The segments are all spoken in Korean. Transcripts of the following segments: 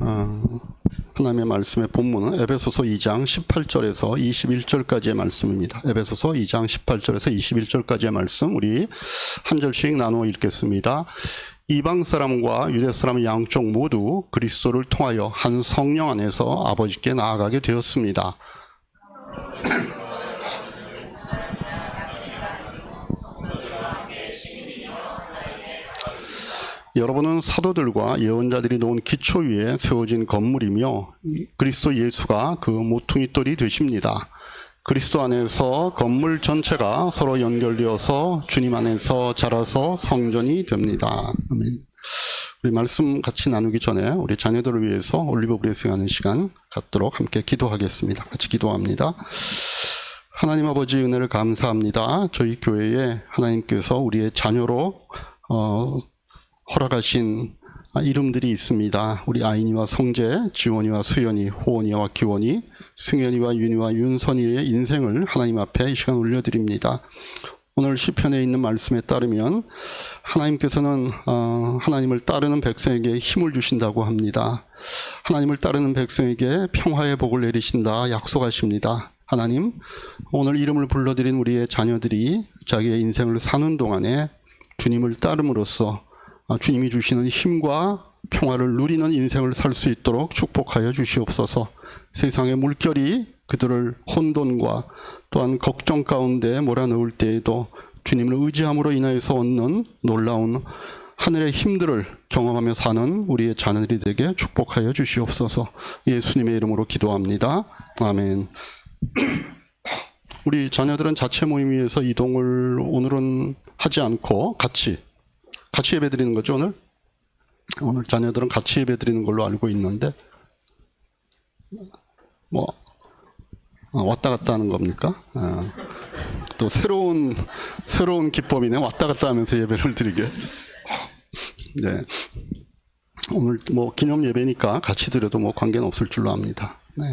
하나님의 말씀의 본문은 에베소서 2장 18절에서 21절까지의 말씀입니다. 에베소서 2장 18절에서 21절까지의 말씀 우리 한 절씩 나누어 읽겠습니다. 이방 사람과 유대 사람 양쪽 모두 그리스도를 통하여 한 성령 안에서 아버지께 나아가게 되었습니다. 여러분은 사도들과 예언자들이 놓은 기초 위에 세워진 건물이며 그리스도 예수가 그 모퉁이 돌이 되십니다. 그리스도 안에서 건물 전체가 서로 연결되어서 주님 안에서 자라서 성전이 됩니다. 아멘. 우리 말씀 같이 나누기 전에 우리 자녀들을 위해서 올리브 브레싱하는 시간 갖도록 함께 기도하겠습니다. 같이 기도합니다. 하나님 아버지 은혜를 감사합니다. 저희 교회에 하나님께서 우리의 자녀로 허락하신 이름들이 있습니다. 우리 아인이와 성재, 지원이와 수연이, 호원이와 기원이, 승현이와 윤이와 윤선이의 인생을 하나님 앞에 이 시간 올려드립니다. 오늘 시편에 있는 말씀에 따르면 하나님께서는 하나님을 따르는 백성에게 힘을 주신다고 합니다. 하나님을 따르는 백성에게 평화의 복을 내리신다 약속하십니다. 하나님, 오늘 이름을 불러드린 우리의 자녀들이 자기의 인생을 사는 동안에 주님을 따름으로써 주님이 주시는 힘과 평화를 누리는 인생을 살 수 있도록 축복하여 주시옵소서. 세상의 물결이 그들을 혼돈과 또한 걱정 가운데 몰아넣을 때에도 주님을 의지함으로 인하여서 얻는 놀라운 하늘의 힘들을 경험하며 사는 우리의 자녀들이 되게 축복하여 주시옵소서. 예수님의 이름으로 기도합니다. 아멘. 우리 자녀들은 자체 모임 위에서 이동을 오늘은 하지 않고 같이 예배 드리는 거죠, 오늘? 오늘 자녀들은 같이 예배 드리는 걸로 알고 있는데, 왔다 갔다 하는 겁니까? 또 새로운 기법이네. 왔다 갔다 하면서 예배를 드리게. 네. 오늘 기념 예배니까 같이 드려도 관계는 없을 줄로 압니다. 네.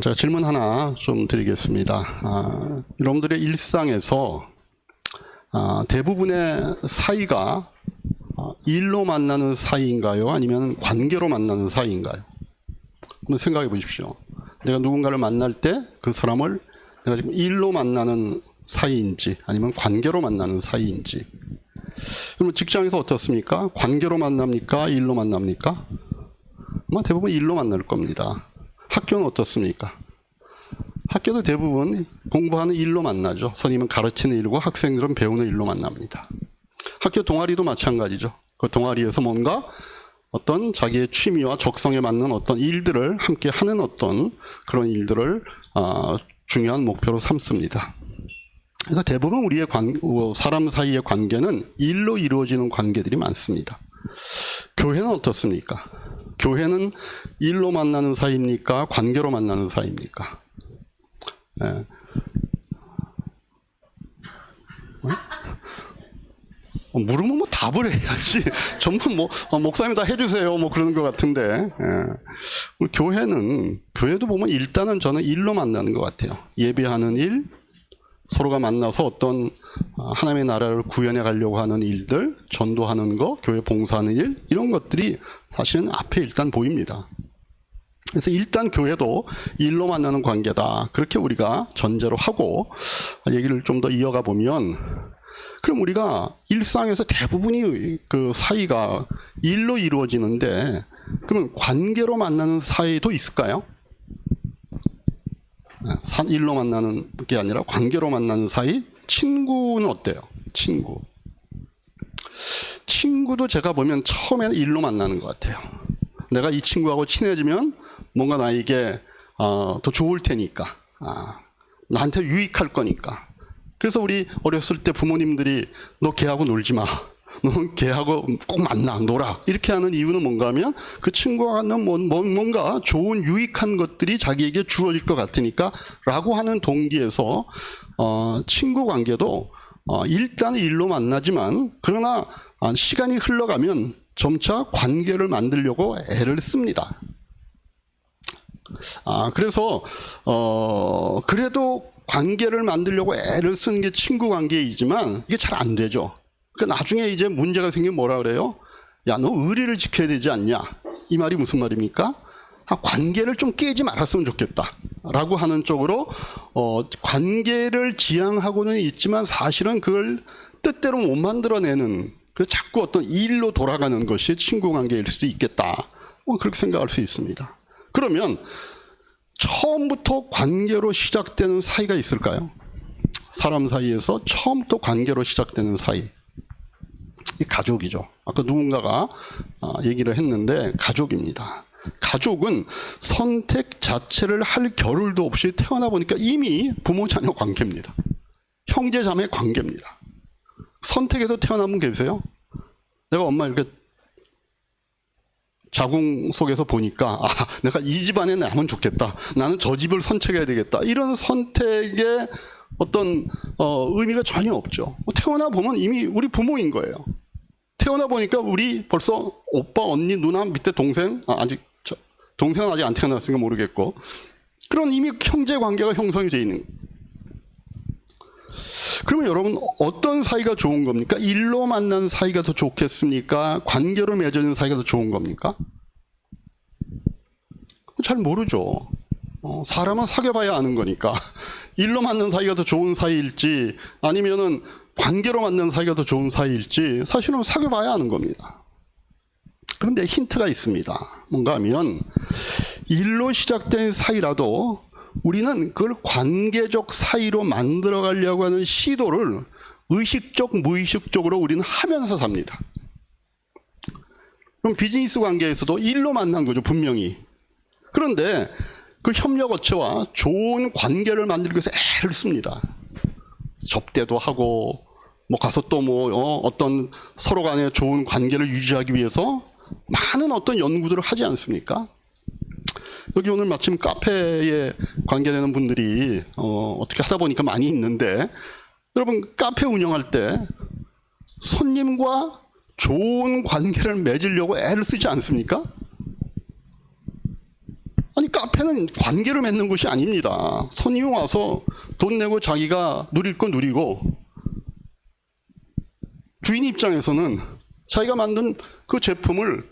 제가 질문 하나 좀 드리겠습니다. 여러분들의 일상에서 대부분의 사이가 일로 만나는 사이인가요? 아니면 관계로 만나는 사이인가요? 한번 생각해 보십시오. 내가 누군가를 만날 때 그 사람을 내가 지금 일로 만나는 사이인지 아니면 관계로 만나는 사이인지. 그러면 직장에서 어떻습니까? 관계로 만납니까? 일로 만납니까? 대부분 일로 만날 겁니다. 학교는 어떻습니까? 학교도 대부분 공부하는 일로 만나죠. 선생님은 가르치는 일이고 학생들은 배우는 일로 만납니다. 학교 동아리도 마찬가지죠. 그 동아리에서 뭔가 어떤 자기의 취미와 적성에 맞는 어떤 일들을 함께 하는 어떤 그런 일들을 중요한 목표로 삼습니다. 그래서 대부분 우리의 사람 사이의 관계는 일로 이루어지는 관계들이 많습니다. 교회는 어떻습니까? 교회는 일로 만나는 사이입니까? 관계로 만나는 사이입니까? 네. 물으면 답을 해야지. 전부 목사님 다 해주세요. 그러는 것 같은데. 우리 교회도 보면 일단은 저는 일로 만나는 것 같아요. 예배하는 일, 서로가 만나서 어떤 하나님의 나라를 구현해 가려고 하는 일들, 전도하는 거, 교회 봉사하는 일, 이런 것들이 사실은 앞에 일단 보입니다. 그래서 일단 교회도 일로 만나는 관계다. 그렇게 우리가 전제로 하고 얘기를 좀 더 이어가 보면, 그럼 우리가 일상에서 대부분이 그 사이가 일로 이루어지는데, 그러면 관계로 만나는 사이도 있을까요? 일로 만나는 게 아니라 관계로 만나는 사이? 친구는 어때요? 친구도 제가 보면 처음에는 일로 만나는 것 같아요. 내가 이 친구하고 친해지면 뭔가 나에게 더 좋을 테니까, 나한테 유익할 거니까. 그래서 우리 어렸을 때 부모님들이 너 걔하고 놀지 마, 너 걔하고 꼭 만나, 놀아, 이렇게 하는 이유는 뭔가 하면 그 친구와 갖는 뭔가 좋은 유익한 것들이 자기에게 주어질 것 같으니까 라고 하는 동기에서 친구 관계도 일단 일로 만나지만, 그러나 시간이 흘러가면 점차 관계를 만들려고 애를 씁니다. 그래서 그래도 관계를 만들려고 애를 쓰는 게 친구 관계이지만 이게 잘 안 되죠. 그러니까 나중에 이제 문제가 생기면 뭐라 그래요? 야, 너 의리를 지켜야 되지 않냐? 이 말이 무슨 말입니까? 관계를 좀 깨지 말았으면 좋겠다 라고 하는 쪽으로 관계를 지향하고는 있지만 사실은 그걸 뜻대로 못 만들어내는, 그래서 자꾸 어떤 일로 돌아가는 것이 친구 관계일 수도 있겠다, 그렇게 생각할 수 있습니다. 그러면 처음부터 관계로 시작되는 사이가 있을까요? 사람 사이에서 처음부터 관계로 시작되는 사이, 이 가족이죠. 아까 누군가가 얘기를 했는데 가족입니다. 가족은 선택 자체를 할 겨를도 없이 태어나 보니까 이미 부모 자녀 관계입니다. 형제 자매 관계입니다. 선택해서 태어난 분 계세요? 내가 엄마 이렇게 자궁 속에서 보니까 내가 이 집안에 나면 좋겠다, 나는 저 집을 선택해야 되겠다, 이런 선택의 어떤 의미가 전혀 없죠. 태어나 보면 이미 우리 부모인 거예요. 태어나 보니까 우리 벌써 오빠, 언니, 누나, 밑에 동생, 아직 동생은 아직 안 태어났으니까 모르겠고, 그런 이미 형제 관계가 형성이 되어 있는 거예요. 그러면 여러분, 어떤 사이가 좋은 겁니까? 일로 만난 사이가 더 좋겠습니까? 관계로 맺어진 사이가 더 좋은 겁니까? 잘 모르죠. 사람은 사귀어봐야 아는 거니까. 일로 만난 사이가 더 좋은 사이일지 아니면은 관계로 만난 사이가 더 좋은 사이일지 사실은 사귀어봐야 아는 겁니다. 그런데 힌트가 있습니다. 뭔가 하면 일로 시작된 사이라도 우리는 그걸 관계적 사이로 만들어 가려고 하는 시도를 의식적, 무의식적으로 우리는 하면서 삽니다. 그럼 비즈니스 관계에서도 일로 만난 거죠, 분명히. 그런데 그 협력 업체와 좋은 관계를 만들기 위해서 애를 씁니다. 접대도 하고, 가서 또 어떤 서로 간에 좋은 관계를 유지하기 위해서 많은 어떤 연구들을 하지 않습니까? 여기 오늘 마침 카페에 관계되는 분들이 어떻게 하다 보니까 많이 있는데, 여러분 카페 운영할 때 손님과 좋은 관계를 맺으려고 애를 쓰지 않습니까? 아니, 카페는 관계를 맺는 곳이 아닙니다. 손님이 와서 돈 내고 자기가 누릴 거 누리고, 주인 입장에서는 자기가 만든 그 제품을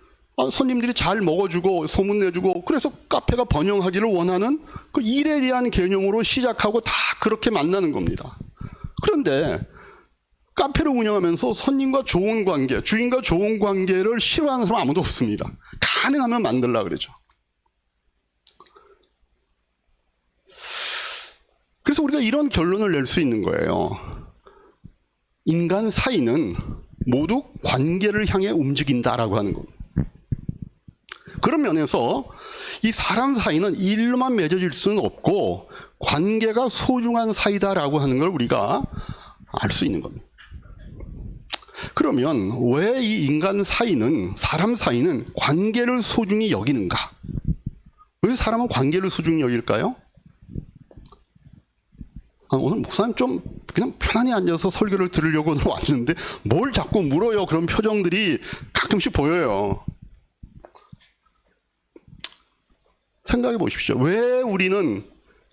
손님들이 잘 먹어주고 소문 내주고, 그래서 카페가 번영하기를 원하는 그 일에 대한 개념으로 시작하고 다 그렇게 만나는 겁니다. 그런데 카페를 운영하면서 손님과 좋은 관계, 주인과 좋은 관계를 싫어하는 사람 아무도 없습니다. 가능하면 만들려고 그러죠. 그래서 우리가 이런 결론을 낼 수 있는 거예요. 인간 사이는 모두 관계를 향해 움직인다라고 하는 겁니다. 그런 면에서 이 사람 사이는 일로만 맺어질 수는 없고 관계가 소중한 사이다라고 하는 걸 우리가 알 수 있는 겁니다. 그러면 왜 이 인간 사이는, 사람 사이는 관계를 소중히 여기는가? 왜 사람은 관계를 소중히 여길까요? 오늘 목사님 좀 그냥 편안히 앉아서 설교를 들으려고 오늘 왔는데 뭘 자꾸 물어요? 그런 표정들이 가끔씩 보여요. 생각해 보십시오. 왜 우리는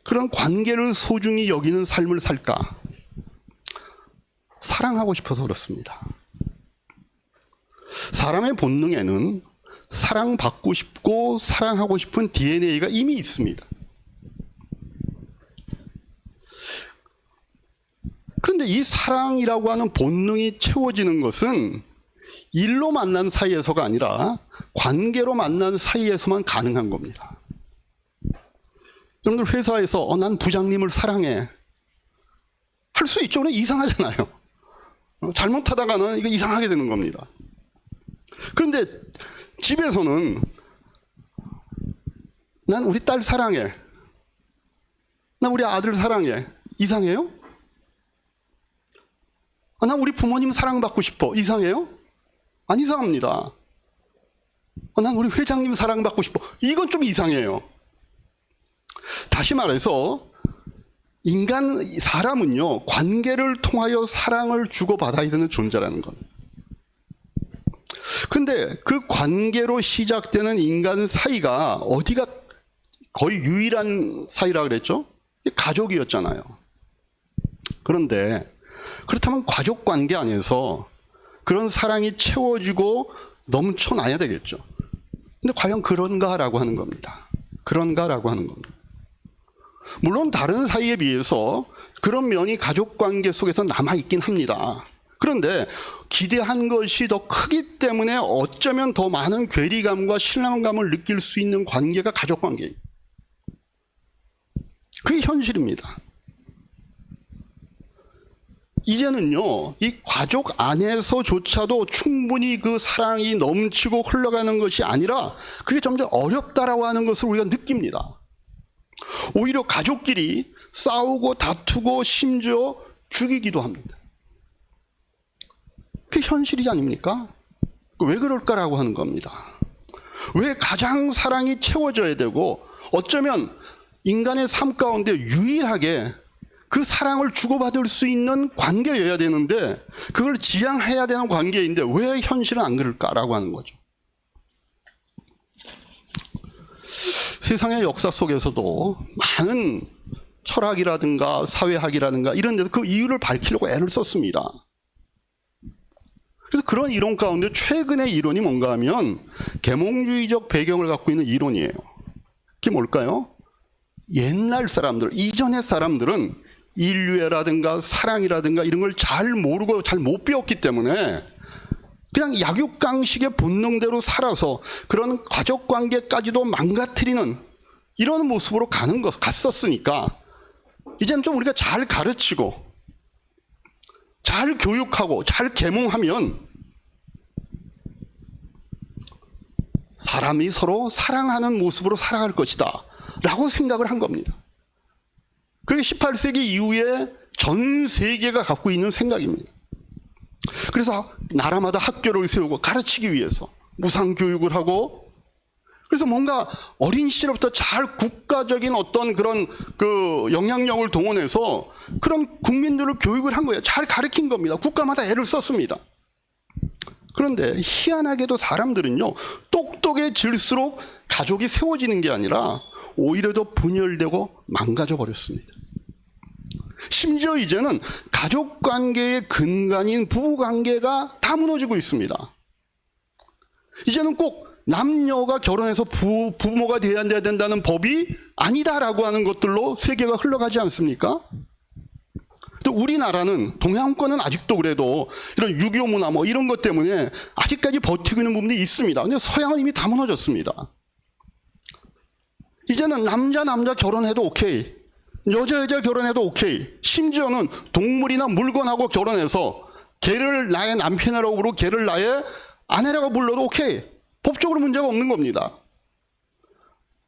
그런 관계를 소중히 여기는 삶을 살까? 사랑하고 싶어서 그렇습니다. 사람의 본능에는 사랑받고 싶고 사랑하고 싶은 DNA가 이미 있습니다. 그런데 이 사랑이라고 하는 본능이 채워지는 것은 일로 만난 사이에서가 아니라 관계로 만난 사이에서만 가능한 겁니다. 여러분들 회사에서 난 부장님을 사랑해 할 수 있죠. 그냥 이상하잖아요. 잘못하다가는 이거 이상하게 되는 겁니다. 그런데 집에서는 난 우리 딸 사랑해, 난 우리 아들 사랑해, 이상해요? 난 우리 부모님 사랑받고 싶어, 이상해요? 안 이상합니다. 난 우리 회장님 사랑받고 싶어, 이건 좀 이상해요. 다시 말해서 사람은요, 관계를 통하여 사랑을 주고받아야 되는 존재라는 겁니다. 근데 그 관계로 시작되는 인간 사이가 어디가 거의 유일한 사이라 그랬죠? 가족이었잖아요. 그런데 그렇다면 가족 관계 안에서 그런 사랑이 채워지고 넘쳐나야 되겠죠. 근데 과연 그런가라고 하는 겁니다. 그런가라고 하는 겁니다. 물론 다른 사이에 비해서 그런 면이 가족관계 속에서 남아있긴 합니다. 그런데 기대한 것이 더 크기 때문에 어쩌면 더 많은 괴리감과 신랑감을 느낄 수 있는 관계가 가족관계예요. 그게 현실입니다. 이제는요, 이 가족 안에서조차도 충분히 그 사랑이 넘치고 흘러가는 것이 아니라 그게 점점 어렵다라고 하는 것을 우리가 느낍니다. 오히려 가족끼리 싸우고 다투고 심지어 죽이기도 합니다. 그게 현실이지 아닙니까? 왜 그럴까라고 하는 겁니다. 왜 가장 사랑이 채워져야 되고 어쩌면 인간의 삶 가운데 유일하게 그 사랑을 주고받을 수 있는 관계여야 되는데 그걸 지향해야 되는 관계인데 왜 현실은 안 그럴까라고 하는 거죠. 세상의 역사 속에서도 많은 철학이라든가 사회학이라든가 이런 데서 그 이유를 밝히려고 애를 썼습니다. 그래서 그런 이론 가운데 최근의 이론이 뭔가 하면 계몽주의적 배경을 갖고 있는 이론이에요. 그게 뭘까요? 옛날 사람들, 이전의 사람들은 인류애라든가 사랑이라든가 이런 걸 잘 모르고 잘 못 배웠기 때문에 그냥 약육강식의 본능대로 살아서 그런 가족관계까지도 망가뜨리는 이런 모습으로 갔었으니까 이제는 좀 우리가 잘 가르치고 잘 교육하고 잘 계몽하면 사람이 서로 사랑하는 모습으로 살아갈 것이다 라고 생각을 한 겁니다. 그게 18세기 이후에 전 세계가 갖고 있는 생각입니다. 그래서 나라마다 학교를 세우고 가르치기 위해서 무상교육을 하고 그래서 뭔가 어린 시절부터 잘 국가적인 어떤 그런 그 영향력을 동원해서 그런 국민들을 교육을 한 거예요. 잘 가르친 겁니다. 국가마다 애를 썼습니다. 그런데 희한하게도 사람들은요, 똑똑해질수록 가족이 세워지는 게 아니라 오히려 더 분열되고 망가져 버렸습니다. 심지어 이제는 가족관계의 근간인 부부관계가 다 무너지고 있습니다. 이제는 꼭 남녀가 결혼해서 부모가 돼야 된다는 법이 아니다라고 하는 것들로 세계가 흘러가지 않습니까? 또 우리나라는 동양권은 아직도 그래도 이런 유교 문화 뭐 이런 것 때문에 아직까지 버티고 있는 부분이 있습니다. 근데 서양은 이미 다 무너졌습니다. 이제는 남자 결혼해도 오케이, 여자 결혼해도 오케이, 심지어는 동물이나 물건하고 결혼해서 걔를 나의 남편이라고 부르고 걔를 나의 아내라고 불러도 오케이, 법적으로 문제가 없는 겁니다.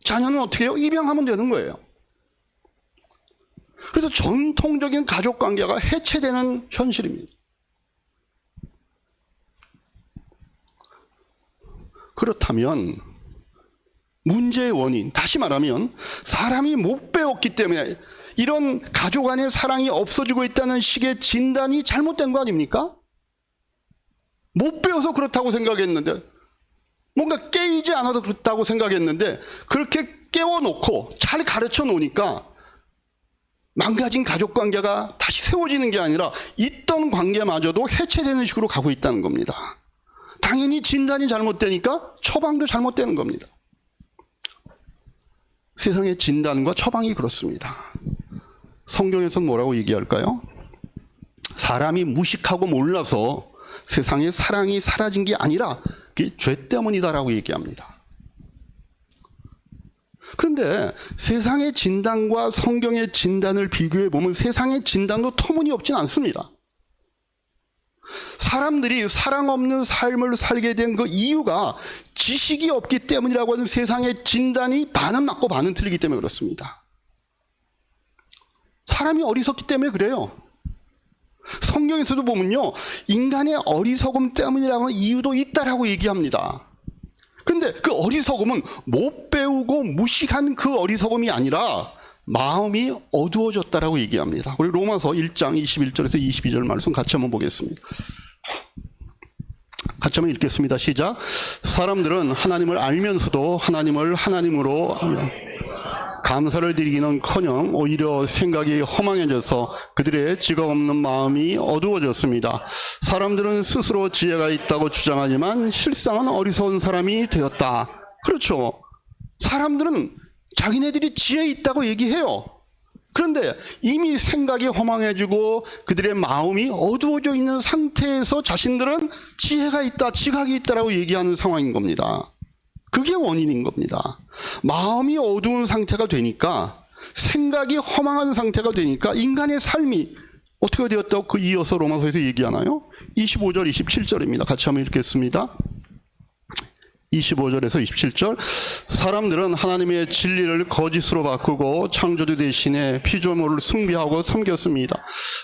자녀는 어떻게 해요? 입양하면 되는 거예요. 그래서 전통적인 가족관계가 해체되는 현실입니다. 그렇다면 문제의 원인, 다시 말하면 사람이 못 배웠기 때문에 이런 가족 안의 사랑이 없어지고 있다는 식의 진단이 잘못된 거 아닙니까? 못 배워서 그렇다고 생각했는데, 뭔가 깨이지 않아서 그렇다고 생각했는데 그렇게 깨워놓고 잘 가르쳐 놓으니까 망가진 가족관계가 다시 세워지는 게 아니라 있던 관계마저도 해체되는 식으로 가고 있다는 겁니다. 당연히 진단이 잘못되니까 처방도 잘못되는 겁니다. 세상의 진단과 처방이 그렇습니다. 성경에서는 뭐라고 얘기할까요? 사람이 무식하고 몰라서 세상에 사랑이 사라진 게 아니라 그게 죄 때문이다라고 얘기합니다. 그런데 세상의 진단과 성경의 진단을 비교해 보면 세상의 진단도 터무니없진 않습니다. 사람들이 사랑 없는 삶을 살게 된 그 이유가 지식이 없기 때문이라고 하는 세상의 진단이 반은 맞고 반은 틀리기 때문에 그렇습니다. 사람이 어리석기 때문에 그래요. 성경에서도 보면요, 인간의 어리석음 때문이라고 하는 이유도 있다라고 얘기합니다. 근데 그 어리석음은 못 배우고 무식한 그 어리석음이 아니라 마음이 어두워졌다라고 얘기합니다. 우리 로마서 1장 21절에서 22절 말씀 같이 한번 보겠습니다. 같이 한번 읽겠습니다. 시작. 사람들은 하나님을 알면서도 하나님을 하나님으로 감사를 드리기는커녕 오히려 생각이 허망해져서 그들의 지각 없는 마음이 어두워졌습니다. 사람들은 스스로 지혜가 있다고 주장하지만 실상은 어리석은 사람이 되었다. 그렇죠. 사람들은 자기네들이 지혜 있다고 얘기해요. 그런데 이미 생각이 허망해지고 그들의 마음이 어두워져 있는 상태에서 자신들은 지혜가 있다, 지각이 있다라고 얘기하는 상황인 겁니다. 그게 원인인 겁니다. 마음이 어두운 상태가 되니까, 생각이 허망한 상태가 되니까 인간의 삶이 어떻게 되었다고 그 이어서 로마서에서 얘기하나요? 25절, 27절입니다. 같이 한번 읽겠습니다. 25절에서 27절. 사람들은 하나님의 진리를 거짓으로 바꾸고 창조주 대신에 피조물을 숭배하고 섬겼습니다.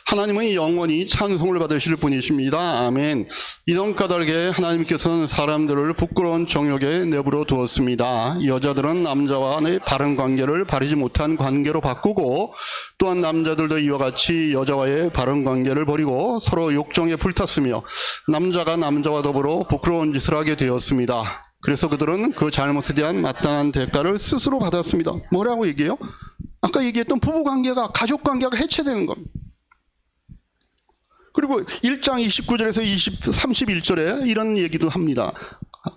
하나님은 영원히 찬송을 받으실 분이십니다. 아멘. 이런 까닭에 하나님께서는 사람들을 부끄러운 정욕에 내버려 두었습니다. 여자들은 남자와의 바른 관계를 바르지 못한 관계로 바꾸고, 또한 남자들도 이와 같이 여자와의 바른 관계를 버리고 서로 욕정에 불탔으며 남자가 남자와 더불어 부끄러운 짓을 하게 되었습니다. 그래서 그들은 그 잘못에 대한 마땅한 대가를 스스로 받았습니다. 뭐라고 얘기해요? 아까 얘기했던 부부관계가, 가족관계가 해체되는 겁니다. 그리고 1장 29절에서 31절에 이런 얘기도 합니다.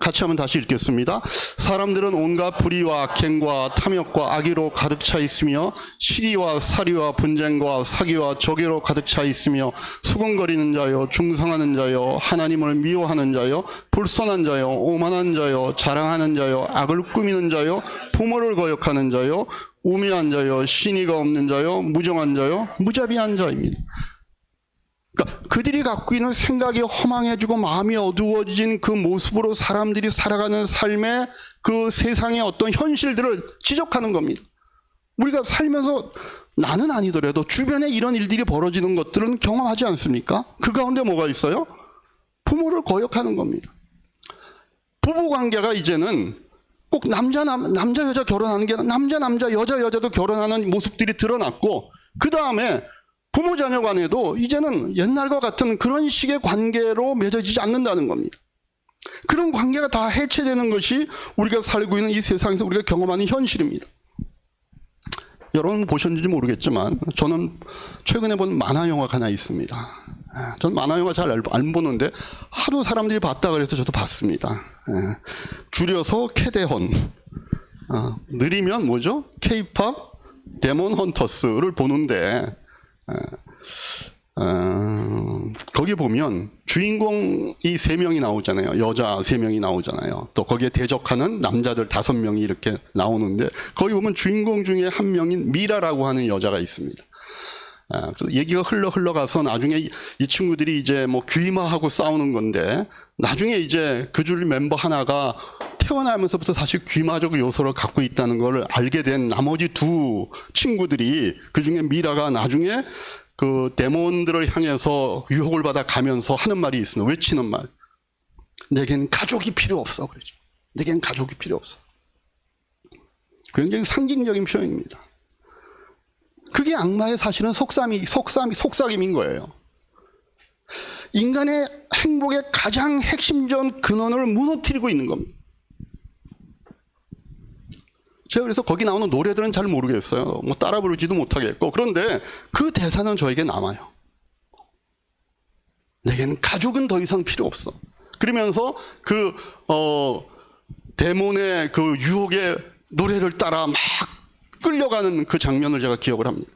같이 한번 다시 읽겠습니다. 사람들은 온갖 불의와 악행과 탐욕과 악의로 가득 차 있으며 시기와 살이와 분쟁과 사기와 적의로 가득 차 있으며 수군거리는 자요, 중상하는 자요, 하나님을 미워하는 자요, 불선한 자요, 오만한 자요, 자랑하는 자요, 악을 꾸미는 자요, 부모를 거역하는 자요, 우매한 자요, 신의가 없는 자요, 무정한 자요, 무자비한 자입니다. 그러니까 그들이 갖고 있는 생각이 허망해지고 마음이 어두워진 그 모습으로 사람들이 살아가는 삶의 그 세상의 어떤 현실들을 지적하는 겁니다. 우리가 살면서 나는 아니더라도 주변에 이런 일들이 벌어지는 것들은 경험하지 않습니까? 그 가운데 뭐가 있어요? 부모를 거역하는 겁니다. 부부관계가 이제는 꼭 남자 여자 결혼하는 게 아니라 남자 여자도 결혼하는 모습들이 드러났고, 그 다음에 부모 자녀 간에도 이제는 옛날과 같은 그런 식의 관계로 맺어지지 않는다는 겁니다. 그런 관계가 다 해체되는 것이 우리가 살고 있는 이 세상에서 우리가 경험하는 현실입니다. 여러분 보셨는지 모르겠지만 저는 최근에 본 만화 영화가 하나 있습니다. 저는 만화 영화 잘 안 보는데 하도 사람들이 봤다 그래서 저도 봤습니다. 줄여서 캐데헌. 느리면 뭐죠? K-pop 데몬 헌터스를 보는데, 거기 보면 주인공이 3명이 나오잖아요. 여자 3명이 나오잖아요. 또 거기에 대적하는 남자들 5명이 이렇게 나오는데, 거기 보면 주인공 중에 한 명인 미라라고 하는 여자가 있습니다. 그래서 얘기가 흘러가서 나중에 이 친구들이 이제 뭐 귀마하고 싸우는 건데, 나중에 이제 그 줄 멤버 하나가 태어나면서부터 사실 귀마적 요소를 갖고 있다는 걸 알게 된 나머지 2 친구들이, 그 중에 미라가 나중에 그 데몬들을 향해서 유혹을 받아 가면서 하는 말이 있습니다. 외치는 말. 내겐 가족이 필요 없어. 그러죠. 내겐 가족이 필요 없어. 굉장히 상징적인 표현입니다. 그게 악마의 사실은 속삭임인 거예요. 인간의 행복의 가장 핵심적 근원을 무너뜨리고 있는 겁니다. 제가 그래서 거기 나오는 노래들은 잘 모르겠어요. 뭐 따라 부르지도 못하겠고. 그런데 그 대사는 저에게 남아요. 내게는 가족은 더 이상 필요 없어. 그러면서 그 데몬의 그 유혹의 노래를 따라 막 끌려가는 그 장면을 제가 기억을 합니다.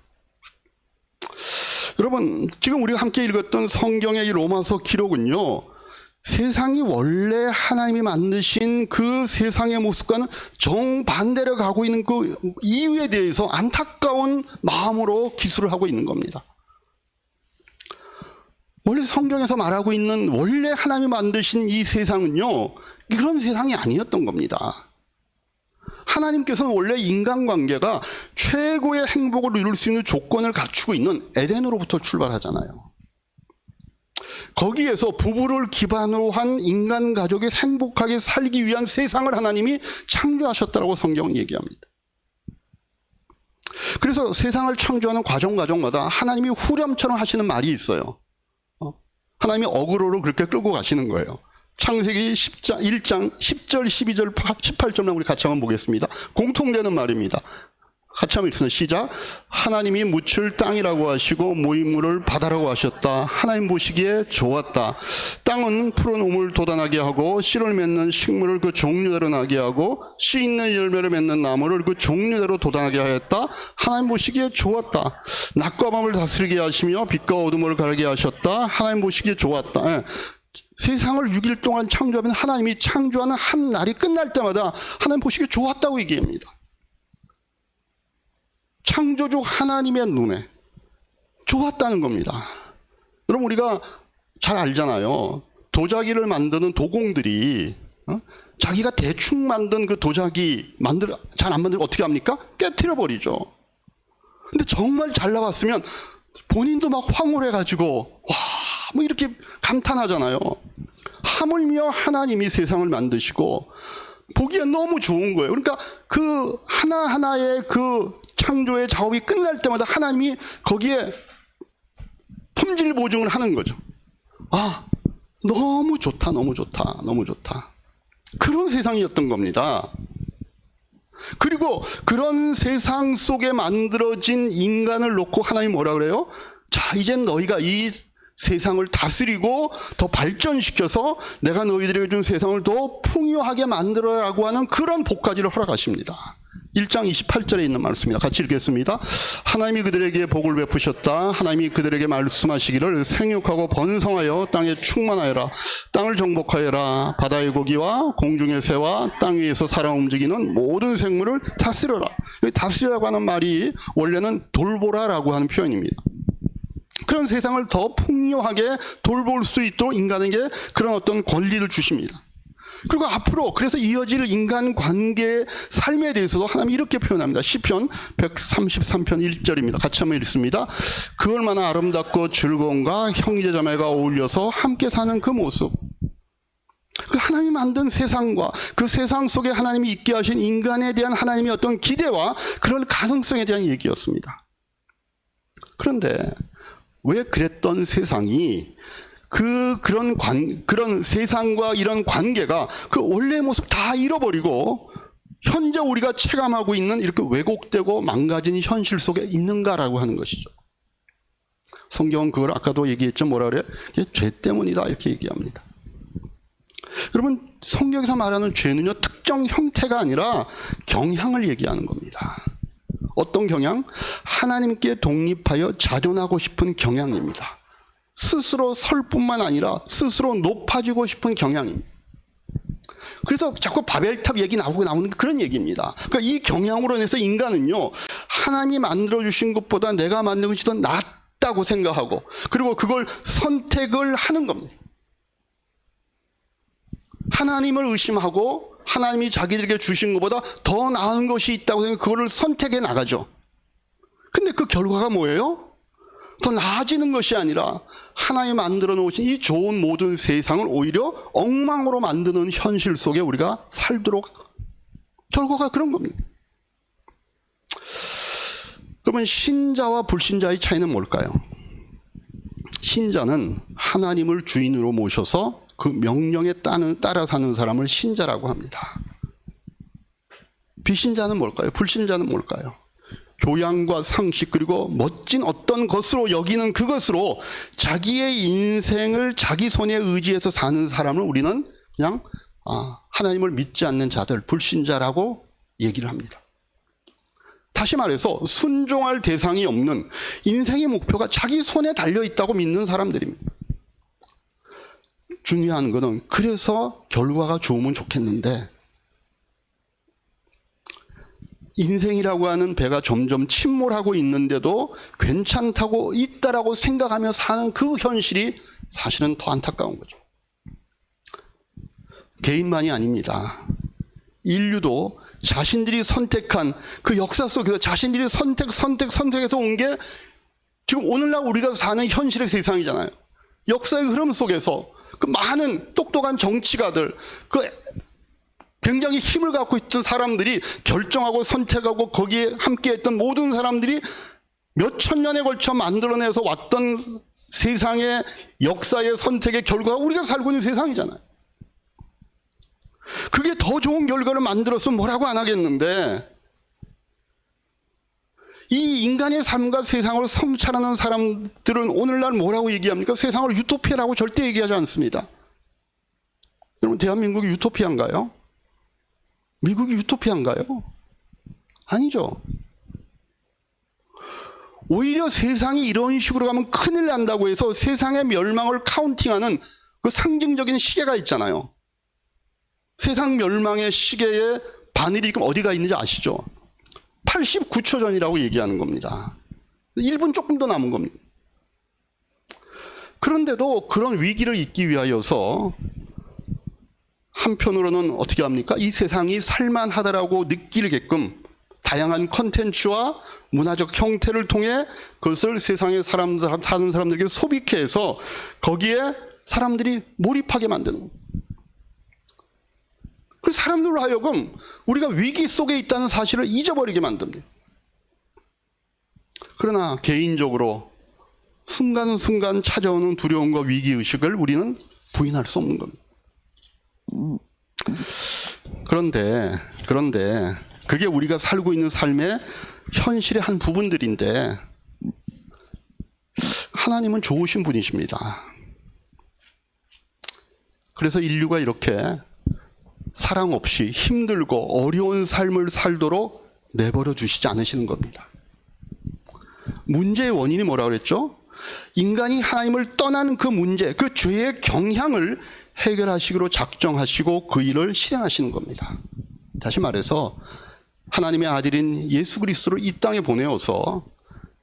여러분, 지금 우리가 함께 읽었던 성경의 이 로마서 기록은요, 세상이 원래 하나님이 만드신 그 세상의 모습과는 정반대로 가고 있는 그 이유에 대해서 안타까운 마음으로 기술을 하고 있는 겁니다. 원래 성경에서 말하고 있는 원래 하나님이 만드신 이 세상은요, 그런 세상이 아니었던 겁니다. 하나님께서는 원래 인간관계가 최고의 행복을 이룰 수 있는 조건을 갖추고 있는 에덴으로부터 출발하잖아요. 거기에서 부부를 기반으로 한 인간 가족이 행복하게 살기 위한 세상을 하나님이 창조하셨다고 성경은 얘기합니다. 그래서 세상을 창조하는 과정마다 하나님이 후렴처럼 하시는 말이 있어요. 하나님이 어그로로 그렇게 끌고 가시는 거예요. 창세기 1장 10절, 12절, 18절만 우리 같이 한번 보겠습니다. 공통되는 말입니다. 같이 한번 읽습니다. 시작. 하나님이 묻힐 땅이라고 하시고 모임물을 바다라고 하셨다. 하나님 보시기에 좋았다. 땅은 푸른 우물 돋아나게 하고 씨를 맺는 식물을 그 종류대로 나게 하고 씨 있는 열매를 맺는 나무를 그 종류대로 돋아나게 하였다. 하나님 보시기에 좋았다. 낮과 밤을 다스리게 하시며 빛과 어둠을 가르게 하셨다. 하나님 보시기에 좋았다. 예. 세상을 6일 동안 창조하면 하나님이 창조하는 한 날이 끝날 때마다 하나님 보시기에 좋았다고 얘기합니다. 창조주 하나님의 눈에 좋았다는 겁니다. 여러분 우리가 잘 알잖아요. 도자기를 만드는 도공들이 자기가 대충 만든 그 도자기 잘 안 만들고 어떻게 합니까? 깨트려 버리죠. 근데 정말 잘 나왔으면 본인도 막 황홀해가지고 와 뭐 이렇게 감탄하잖아요. 하물며 하나님이 세상을 만드시고 보기엔 너무 좋은 거예요. 그러니까 그 하나하나의 그 창조의 작업이 끝날 때마다 하나님이 거기에 품질 보증을 하는 거죠. 아, 너무 좋다, 너무 좋다, 너무 좋다. 그런 세상이었던 겁니다. 그리고 그런 세상 속에 만들어진 인간을 놓고 하나님이 뭐라 그래요? 자, 이젠 너희가 이 세상을 다스리고 더 발전시켜서 내가 너희들에게 준 세상을 더 풍요하게 만들어라고 하는 그런 복까지를 허락하십니다. 1장 28절에 있는 말씀입니다. 같이 읽겠습니다. 하나님이 그들에게 복을 베푸셨다. 하나님이 그들에게 말씀하시기를 생육하고 번성하여 땅에 충만하여라. 땅을 정복하여라. 바다의 고기와 공중의 새와 땅 위에서 살아 움직이는 모든 생물을 다스려라. 여기 다스리라고 하는 말이 원래는 돌보라라고 하는 표현입니다. 그런 세상을 더 풍요하게 돌볼 수 있도록 인간에게 그런 어떤 권리를 주십니다. 그리고 앞으로 그래서 이어질 인간관계의 삶에 대해서도 하나님이 이렇게 표현합니다. 시편 133편 1절입니다. 같이 한번 읽습니다. 그 얼마나 아름답고 즐거운가. 형제자매가 어울려서 함께 사는 그 모습. 그 하나님이 만든 세상과 그 세상 속에 하나님이 있게 하신 인간에 대한 하나님의 어떤 기대와 그런 가능성에 대한 얘기였습니다. 그런데 왜 그랬던 세상이 그런 세상과 이런 관계가 그 원래의 모습 다 잃어버리고 현재 우리가 체감하고 있는 이렇게 왜곡되고 망가진 현실 속에 있는가라고 하는 것이죠. 성경은 그걸 아까도 얘기했죠. 뭐라 그래요? 죄 때문이다 이렇게 얘기합니다. 여러분 성경에서 말하는 죄는요 특정 형태가 아니라 경향을 얘기하는 겁니다. 어떤 경향? 하나님께 독립하여 자존하고 싶은 경향입니다. 스스로 설 뿐만 아니라 스스로 높아지고 싶은 경향입니다. 그래서 자꾸 바벨탑 얘기 나오는 그런 얘기입니다. 그러니까 이 경향으로 인해서 인간은요 하나님이 만들어주신 것보다 내가 만든 것이 더 낫다고 생각하고 그리고 그걸 선택을 하는 겁니다. 하나님을 의심하고 하나님이 자기들에게 주신 것보다 더 나은 것이 있다고 생각해서 그거를 선택해 나가죠. 근데 그 결과가 뭐예요? 더 나아지는 것이 아니라 하나님이 만들어 놓으신 이 좋은 모든 세상을 오히려 엉망으로 만드는 현실 속에 우리가 살도록 결과가 그런 겁니다. 그러면 신자와 불신자의 차이는 뭘까요? 신자는 하나님을 주인으로 모셔서 그 명령에 따라 사는 사람을 신자라고 합니다. 비신자는 뭘까요? 불신자는 뭘까요? 교양과 상식 그리고 멋진 어떤 것으로 여기는 그것으로 자기의 인생을 자기 손에 의지해서 사는 사람을 우리는 그냥 하나님을 믿지 않는 자들, 불신자라고 얘기를 합니다. 다시 말해서 순종할 대상이 없는 인생의 목표가 자기 손에 달려있다고 믿는 사람들입니다. 중요한 것은 그래서 결과가 좋으면 좋겠는데 인생이라고 하는 배가 점점 침몰하고 있는데도 괜찮다고 있다라고 생각하며 사는 그 현실이 사실은 더 안타까운 거죠. 개인만이 아닙니다. 인류도 자신들이 선택한 그 역사 속에서 자신들이 선택해서 온 게 지금 오늘날 우리가 사는 현실의 세상이잖아요. 역사의 흐름 속에서 그 많은 똑똑한 정치가들, 그 굉장히 힘을 갖고 있던 사람들이 결정하고 선택하고 거기에 함께했던 모든 사람들이 몇천 년에 걸쳐 만들어내서 왔던 세상의 역사의 선택의 결과가 우리가 살고 있는 세상이잖아요. 그게 더 좋은 결과를 만들었으면 뭐라고 안 하겠는데 이 인간의 삶과 세상을 성찰하는 사람들은 오늘날 뭐라고 얘기합니까? 세상을 유토피아라고 절대 얘기하지 않습니다. 여러분, 대한민국이 유토피아인가요? 미국이 유토피아인가요? 아니죠. 오히려 세상이 이런 식으로 가면 큰일 난다고 해서 세상의 멸망을 카운팅하는 그 상징적인 시계가 있잖아요. 세상 멸망의 시계의 바늘이 지금 어디가 있는지 아시죠? 89초 전이라고 얘기하는 겁니다. 1분 조금 더 남은 겁니다. 그런데도 그런 위기를 잊기 위하여서 한편으로는 어떻게 합니까? 이 세상이 살만하다라고 느끼게끔 다양한 컨텐츠와 문화적 형태를 통해 그것을 세상의 사는 사람들에게 소비케 해서 거기에 사람들이 몰입하게 만드는 겁니다. 그 사람들로 하여금 우리가 위기 속에 있다는 사실을 잊어버리게 만듭니다. 그러나 개인적으로 순간순간 찾아오는 두려움과 위기의식을 우리는 부인할 수 없는 겁니다. 그런데 그게 우리가 살고 있는 삶의 현실의 한 부분들인데 하나님은 좋으신 분이십니다. 그래서 인류가 이렇게 사랑 없이 힘들고 어려운 삶을 살도록 내버려 두시지 않으시는 겁니다. 문제의 원인이 뭐라고 그랬죠? 인간이 하나님을 떠나는 그 문제, 그 죄의 경향을 해결하시기로 작정하시고 그 일을 실행하시는 겁니다. 다시 말해서 하나님의 아들인 예수 그리스도를 이 땅에 보내어서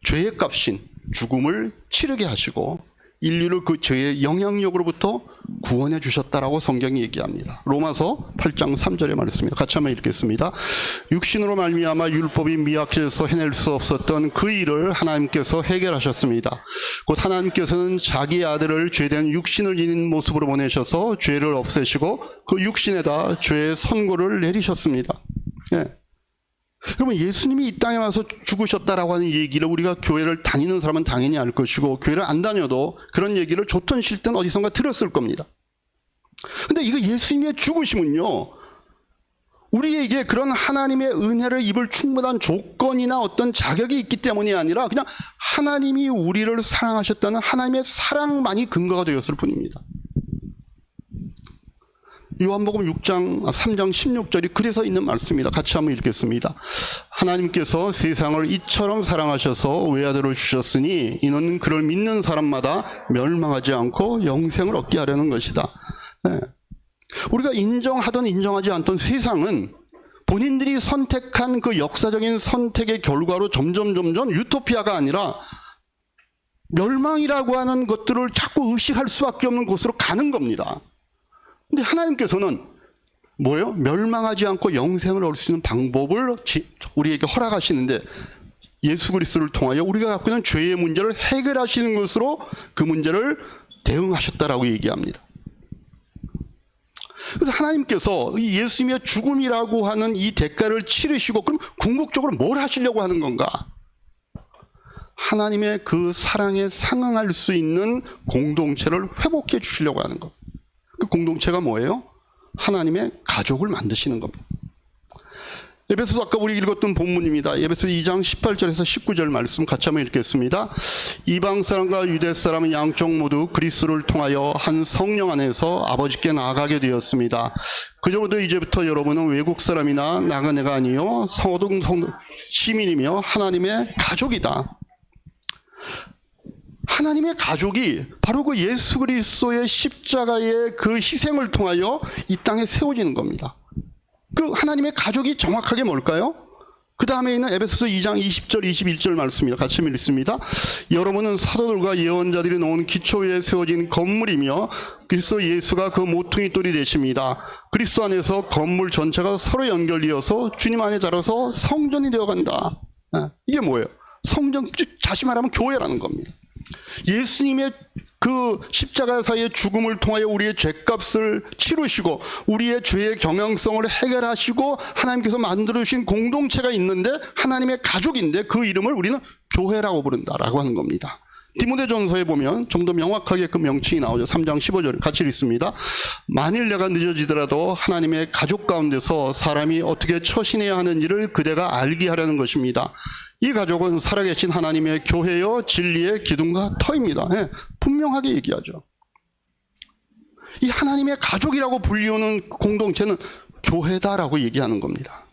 죄의 값인 죽음을 치르게 하시고 인류를 그 죄의 영향력으로부터 구원해 주셨다라고 성경이 얘기합니다. 로마서 8장 3절의 말씀입니다. 같이 한번 읽겠습니다. 육신으로 말미암아 율법이 미약해서 해낼 수 없었던 그 일을 하나님께서 해결하셨습니다. 곧 하나님께서는 자기 아들을 죄된 육신을 지닌 모습으로 보내셔서 죄를 없애시고 그 육신에다 죄의 선고를 내리셨습니다. 예. 여러분, 예수님이 이 땅에 와서 죽으셨다라고 하는 얘기를 우리가 교회를 다니는 사람은 당연히 알 것이고 교회를 안 다녀도 그런 얘기를 좋든 싫든 어디선가 들었을 겁니다. 근데 이거 예수님의 죽으심은요, 우리에게 그런 하나님의 은혜를 입을 충분한 조건이나 어떤 자격이 있기 때문이 아니라 그냥 하나님이 우리를 사랑하셨다는 하나님의 사랑만이 근거가 되었을 뿐입니다. 요한복음 3장 16절이 그래서 있는 말씀입니다. 같이 한번 읽겠습니다. 하나님께서 세상을 이처럼 사랑하셔서 외아들을 주셨으니 이는 그를 믿는 사람마다 멸망하지 않고 영생을 얻게 하려는 것이다. 네. 우리가 인정하든 인정하지 않던 세상은 본인들이 선택한 그 역사적인 선택의 결과로 점점 유토피아가 아니라 멸망이라고 하는 것들을 자꾸 의식할 수밖에 없는 곳으로 가는 겁니다. 근데 하나님께서는 뭐예요? 멸망하지 않고 영생을 얻을 수 있는 방법을 우리에게 허락하시는데 예수 그리스도를 통하여 우리가 갖고 있는 죄의 문제를 해결하시는 것으로 그 문제를 대응하셨다라고 얘기합니다. 그래서 하나님께서 이 예수님의 죽음이라고 하는 이 대가를 치르시고 그럼 궁극적으로 뭘 하시려고 하는 건가? 하나님의 그 사랑에 상응할 수 있는 공동체를 회복해 주시려고 하는 것. 그 공동체가 뭐예요? 하나님의 가족을 만드시는 겁니다. 에베소서 아까 우리 읽었던 본문입니다. 에베소서 2장 18절에서 19절 말씀 같이 한번 읽겠습니다. 이방 사람과 유대 사람은 양쪽 모두 그리스도를 통하여 한 성령 안에서 아버지께 나아가게 되었습니다. 그저부터 이제부터 여러분은 외국 사람이나 나그네가 아니요 성도동 시민이며 하나님의 가족이다. 하나님의 가족이 바로 그 예수 그리스도의 십자가의 그 희생을 통하여 이 땅에 세워지는 겁니다. 그 하나님의 가족이 정확하게 뭘까요? 그 다음에 있는 에베소서 2장 20절 21절 말씀입니다. 같이 읽습니다. 여러분은 사도들과 예언자들이 놓은 기초 위에 세워진 건물이며 그리스도 예수가 그 모퉁이 돌이 되십니다. 그리스도 안에서 건물 전체가 서로 연결되어서 주님 안에 자라서 성전이 되어간다. 이게 뭐예요? 성전, 다시 말하면 교회라는 겁니다. 예수님의 그 십자가 사이의 죽음을 통하여 우리의 죄값을 치르시고 우리의 죄의 경향성을 해결하시고 하나님께서 만들어주신 공동체가 있는데 하나님의 가족인데 그 이름을 우리는 교회라고 부른다라고 하는 겁니다. 디모데전서에 보면 좀 더 명확하게 그 명칭이 나오죠. 3장 15절 같이 읽습니다. 만일 내가 늦어지더라도 하나님의 가족 가운데서 사람이 어떻게 처신해야 하는 일을 그대가 알게 하려는 것입니다. 이 가족은 살아계신 하나님의 교회여 진리의 기둥과 터입니다. 네, 분명하게 얘기하죠. 이 하나님의 가족이라고 불리우는 공동체는 교회다라고 얘기하는 겁니다.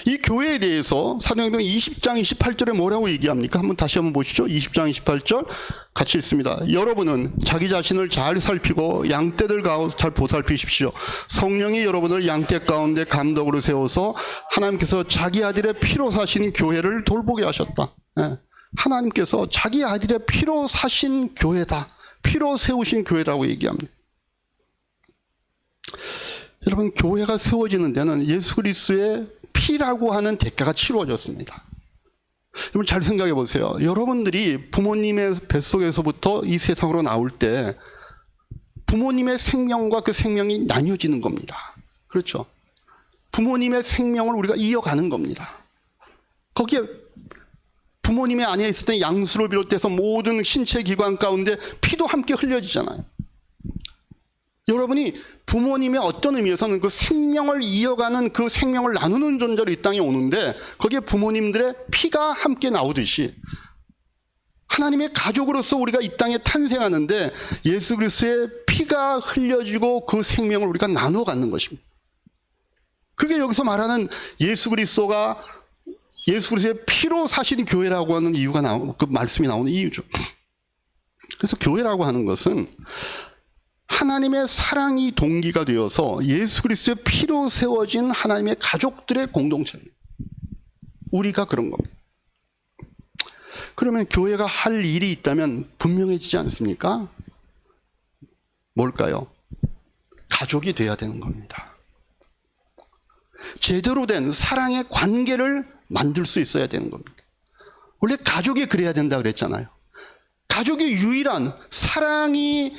이 교회에 대해서 사도행전 20장 28절에 뭐라고 얘기합니까? 다시 한번 보시죠. 20장 28절 같이 읽습니다. 여러분은 자기 자신을 잘 살피고 양떼들 가운데 잘 보살피십시오. 성령이 여러분을 양떼 가운데 감독으로 세워서 하나님께서 자기 아들의 피로 사신 교회를 돌보게 하셨다. 네. 하나님께서 자기 아들의 피로 사신 교회다. 피로 세우신 교회라고 얘기합니다. 여러분, 교회가 세워지는 데는 예수 그리스도의 피라고 하는 대가가 치루어졌습니다. 여러분 잘 생각해 보세요. 여러분들이 부모님의 뱃속에서부터 이 세상으로 나올 때 부모님의 생명과 그 생명이 나뉘어지는 겁니다. 그렇죠? 부모님의 생명을 우리가 이어가는 겁니다. 거기에 부모님의 안에 있을 때 양수를 비롯해서 모든 신체 기관 가운데 피도 함께 흘려지잖아요. 여러분이 부모님의 어떤 의미에서는 그 생명을 이어가는 그 생명을 나누는 존재로 이 땅에 오는데 거기에 부모님들의 피가 함께 나오듯이 하나님의 가족으로서 우리가 이 땅에 탄생하는데 예수 그리스도의 피가 흘려지고 그 생명을 우리가 나누어 갖는 것입니다. 그게 여기서 말하는 예수 그리스도의 피로 사신 교회라고 하는 이유가 그 말씀이 나오는 이유죠. 그래서 교회라고 하는 것은 하나님의 사랑이 동기가 되어서 예수 그리스도의 피로 세워진 하나님의 가족들의 공동체입니다. 우리가 그런 겁니다. 그러면 교회가 할 일이 있다면 분명해지지 않습니까? 뭘까요? 가족이 돼야 되는 겁니다. 제대로 된 사랑의 관계를 만들 수 있어야 되는 겁니다. 원래 가족이 그래야 된다 그랬잖아요. 가족이 유일한 사랑이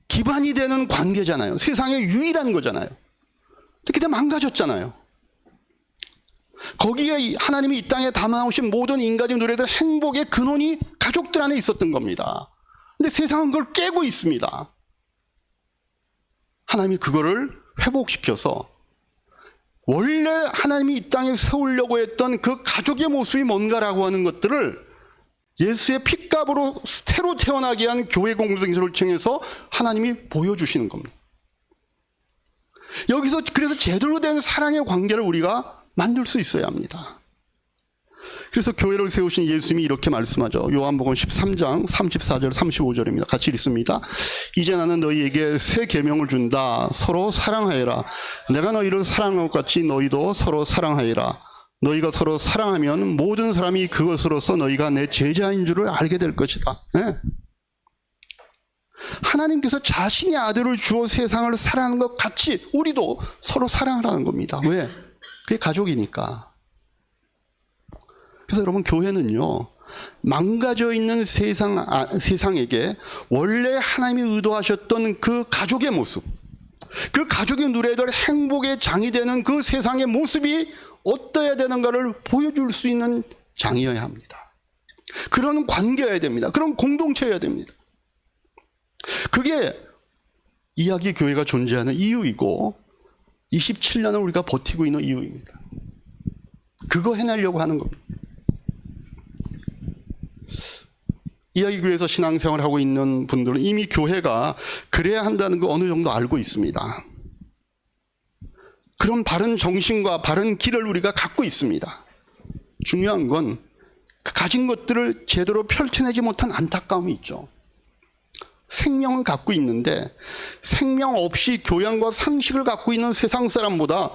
기반이 되는 관계잖아요. 세상에 유일한 거잖아요. 그때 망가졌잖아요. 거기에 하나님이 이 땅에 담아오신 모든 인간의 노래들 행복의 근원이 가족들 안에 있었던 겁니다. 근데 세상은 그걸 깨고 있습니다. 하나님이 그거를 회복시켜서 원래 하나님이 이 땅에 세우려고 했던 그 가족의 모습이 뭔가라고 하는 것들을 예수의 핏값으로 새로 태어나게 한 교회 공동체를 통해서 하나님이 보여주시는 겁니다. 여기서 그래서 제대로 된 사랑의 관계를 우리가 만들 수 있어야 합니다. 그래서 교회를 세우신 예수님이 이렇게 말씀하죠. 요한복음 13장 34절 35절입니다. 같이 읽습니다. 이제 나는 너희에게 새 계명을 준다. 서로 사랑하여라. 내가 너희를 사랑한 것 같이 너희도 서로 사랑하여라. 너희가 서로 사랑하면 모든 사람이 그것으로서 너희가 내 제자인 줄을 알게 될 것이다. 네. 하나님께서 자신의 아들을 주어 세상을 사랑하는 것 같이 우리도 서로 사랑하라는 겁니다. 왜? 그게 가족이니까. 그래서 여러분, 교회는요, 망가져 있는 세상에게 원래 하나님이 의도하셨던 그 가족의 모습, 그 가족이 누려야 될 행복의 장이 되는 그 세상의 모습이 어떠해야 되는가를 보여줄 수 있는 장이어야 합니다. 그런 관계여야 됩니다. 그런 공동체여야 됩니다. 그게 이야기 교회가 존재하는 이유이고 27년을 우리가 버티고 있는 이유입니다. 그거 해내려고 하는 겁니다. 이야기 교회에서 신앙생활을 하고 있는 분들은 이미 교회가 그래야 한다는 거 어느 정도 알고 있습니다. 그런 바른 정신과 바른 길을 우리가 갖고 있습니다. 중요한 건 그 가진 것들을 제대로 펼쳐내지 못한 안타까움이 있죠. 생명은 갖고 있는데 생명 없이 교양과 상식을 갖고 있는 세상 사람보다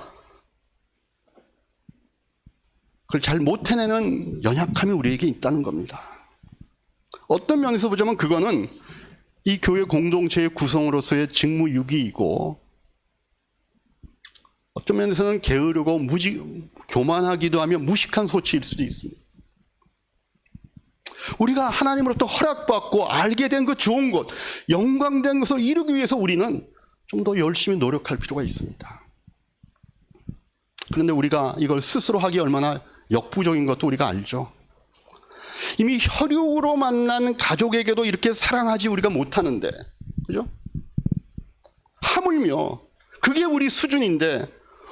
그걸 잘 못 해내는 연약함이 우리에게 있다는 겁니다. 어떤 면에서 보자면 그거는 이 교회 공동체의 구성으로서의 직무유기이고 어떤 면에서는 게으르고 교만하기도 하며 무식한 소치일 수도 있습니다. 우리가 하나님으로부터 허락받고 알게 된 그 좋은 것, 영광된 것을 이루기 위해서 우리는 좀 더 열심히 노력할 필요가 있습니다. 그런데 우리가 이걸 스스로 하기 얼마나 역부족인 것도 우리가 알죠. 이미 혈육으로 만난 가족에게도 이렇게 사랑하지 우리가 못하는데, 그죠? 하물며 그게 우리 수준인데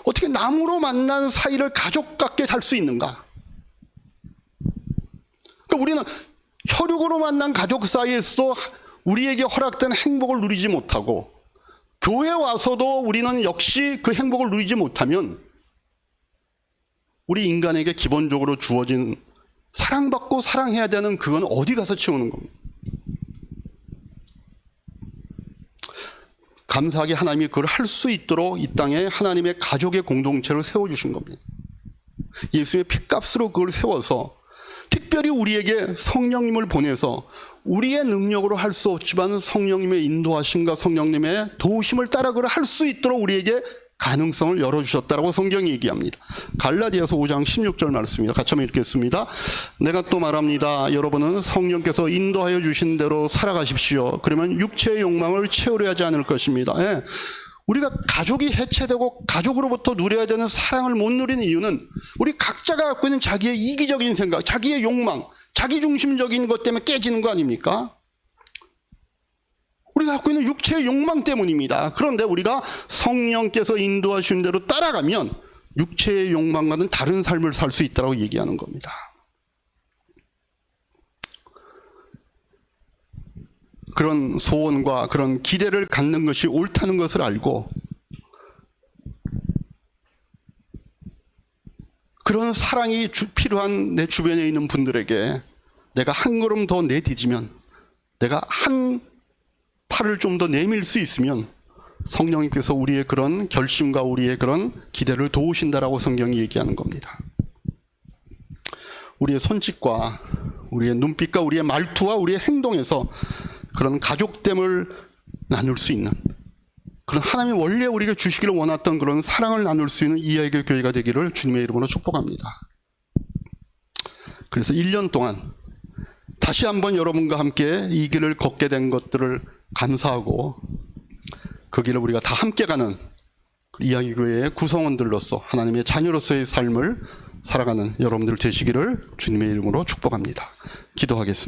어떻게 남으로 만난 사이를 가족 같게 살 수 있는가? 그러니까 우리는 혈육으로 만난 가족 사이에서도 우리에게 허락된 행복을 누리지 못하고 교회 와서도 우리는 역시 그 행복을 누리지 못하면 우리 인간에게 기본적으로 주어진 사랑받고 사랑해야 되는 그건 어디 가서 채우는 겁니까? 감사하게 하나님이 그걸 할 수 있도록 이 땅에 하나님의 가족의 공동체를 세워주신 겁니다. 예수의 피값으로 그걸 세워서 특별히 우리에게 성령님을 보내서 우리의 능력으로 할 수 없지만 성령님의 인도하심과 성령님의 도우심을 따라 그걸 할 수 있도록 우리에게 가능성을 열어주셨다라고 성경이 얘기합니다. 갈라디아서 5장 16절 말씀입니다. 같이 한번 읽겠습니다. 내가 또 말합니다. 여러분은 성령께서 인도하여 주신 대로 살아가십시오. 그러면 육체의 욕망을 채우려 하지 않을 것입니다. 예. 우리가 가족이 해체되고 가족으로부터 누려야 되는 사랑을 못 누리는 이유는 우리 각자가 갖고 있는 자기의 이기적인 생각, 자기의 욕망, 자기중심적인 것 때문에 깨지는 거 아닙니까? 우리가 갖고 있는 육체의 욕망 때문입니다. 그런데 우리가 성령께서 인도하신 대로 따라가면 육체의 욕망과는 다른 삶을 살 수 있다고 얘기하는 겁니다. 그런 소원과 그런 기대를 갖는 것이 옳다는 것을 알고 그런 사랑이 필요한 내 주변에 있는 분들에게 내가 한 걸음 더 내디디면, 내가 한 팔을 좀 더 내밀 수 있으면 성령님께서 우리의 그런 결심과 우리의 그런 기대를 도우신다라고 성경이 얘기하는 겁니다. 우리의 손짓과 우리의 눈빛과 우리의 말투와 우리의 행동에서 그런 가족됨을 나눌 수 있는, 그런 하나님이 원래 우리에게 주시기를 원했던 그런 사랑을 나눌 수 있는 이야기의 교회가 되기를 주님의 이름으로 축복합니다. 그래서 1년 동안 다시 한번 여러분과 함께 이 길을 걷게 된 것들을 감사하고 그 길을 우리가 다 함께 가는 이야기교회의 구성원들로서 하나님의 자녀로서의 삶을 살아가는 여러분들 되시기를 주님의 이름으로 축복합니다. 기도하겠습니다.